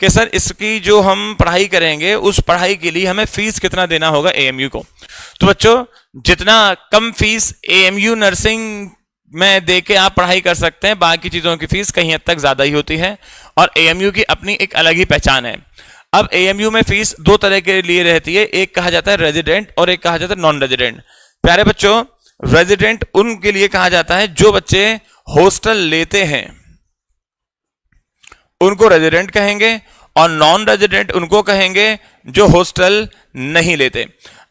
कि सर इसकी जो हम पढ़ाई करेंगे उस पढ़ाई के लिए हमें फीस कितना देना होगा एएमयू को। तो बच्चों जितना कम फीस एएमयू नर्सिंग में दे के आप पढ़ाई कर सकते हैं, बाकी चीजों की फीस कहीं हद तक ज्यादा ही होती है और एएमयू की अपनी एक अलग ही पहचान है। अब एएमयू में फीस दो तरह के लिए रहती है, एक कहा जाता है रेजिडेंट और एक कहा जाता है नॉन रेजिडेंट। प्यारे बच्चों, रेजिडेंट उनके लिए कहा जाता है जो बच्चे हॉस्टल लेते हैं उनको रेजिडेंट कहेंगे, और नॉन रेजिडेंट उनको कहेंगे जो हॉस्टल नहीं लेते।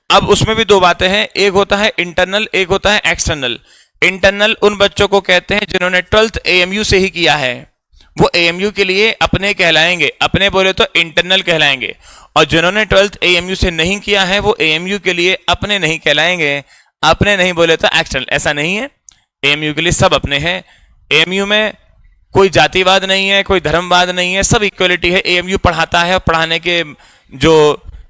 अब उसमें भी दो बातें हैं, एक होता है इंटरनल, एक होता है एक्सटर्नल। इंटरनल उन बच्चों को कहते हैं जिन्होंने 12th एएमयू से ही किया है, वो एएमयू के लिए अपने कहलाएंगे, अपने बोले तो इंटरनल कहलाएंगे। और जिन्होंने 12th एएमयू से नहीं किया है वो एएमयू के लिए अपने नहीं कहलाएंगे, अपने नहीं बोले तो एक्सटर्नल। ऐसा नहीं है, एएमयू के लिए सब अपने हैं। एएमयू में कोई जातिवाद नहीं है, कोई धर्मवाद नहीं है, सब इक्वलिटी है। एएमयू पढ़ाता है और पढ़ाने के जो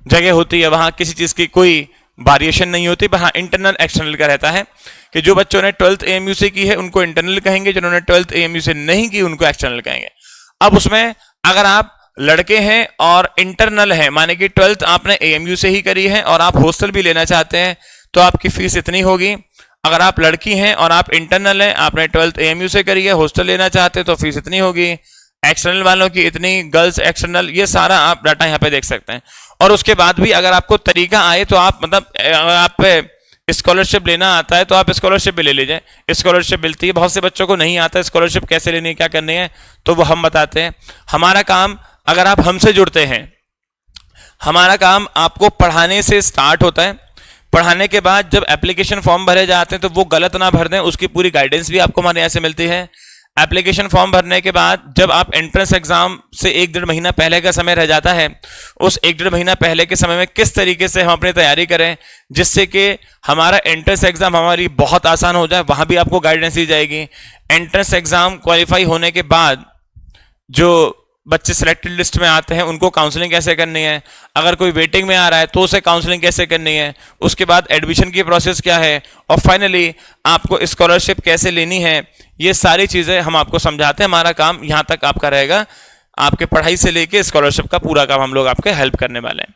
जगह होती है वहां किसी चीज की कोई वेरिएशन नहीं होती। पर हाँ, इंटरनल एक्सटर्नल का रहता है कि जो बच्चों ने 12th एएमयू से की है उनको इंटरनल कहेंगे, जिन्होंने 12th एएमयू से नहीं की उनको एक्सटर्नल कहेंगे। अब उसमें अगर आप लड़के हैं और इंटरनल है, माने कि 12th आपने एएमयू से ही करी है और आप हॉस्टल भी लेना चाहते हैं तो आपकी फीस इतनी होगी। अगर आप लड़की हैं और आप इंटरनल हैं, आपने 12th एएमयू से करी है, हॉस्टल लेना चाहते हैं तो फीस इतनी होगी। एक्सटर्नल वालों की इतनी, गर्ल्स एक्सटर्नल, ये सारा आप डाटा यहाँ पे देख सकते हैं। और उसके बाद भी अगर आपको तरीका आए तो आप मतलब आप स्कॉलरशिप लेना आता है तो आप स्कॉलरशिप भी ले लीजिए। स्कॉलरशिप मिलती है, बहुत से बच्चों को नहीं आता स्कॉलरशिप कैसे लेनी है, क्या करनी है, तो वो हम बताते हैं। हमारा काम, अगर आप हमसे जुड़ते हैं, हमारा काम आपको पढ़ाने से स्टार्ट होता है। पढ़ाने के बाद जब एप्लीकेशन फॉर्म भरे जाते हैं तो वो गलत ना भर दें, उसकी पूरी गाइडेंस भी आपको हमारे यहाँ से मिलती है। एप्लीकेशन फॉर्म भरने के बाद जब आप एंट्रेंस एग्जाम से 1-1.5 महीना पहले का समय रह जाता है, उस 1-1.5 महीना पहले के समय में किस तरीके से हम अपनी तैयारी करें जिससे कि हमारा एंट्रेंस एग्जाम हमारी बहुत आसान हो जाए, वहां भी आपको गाइडेंस दी जाएगी। एंट्रेंस एग्जाम क्वालिफाई होने के बाद जो बच्चे सिलेक्टेड लिस्ट में आते हैं उनको काउंसलिंग कैसे करनी है, अगर कोई वेटिंग में आ रहा है तो उसे काउंसलिंग कैसे करनी है, उसके बाद एडमिशन की प्रोसेस क्या है, और फाइनली आपको स्कॉलरशिप कैसे लेनी है, ये सारी चीजें हम आपको समझाते हैं। हमारा काम यहाँ तक आपका रहेगा, आपके पढ़ाई से लेके स्कॉलरशिप का पूरा काम हम लोग आपके हेल्प करने वाले हैं।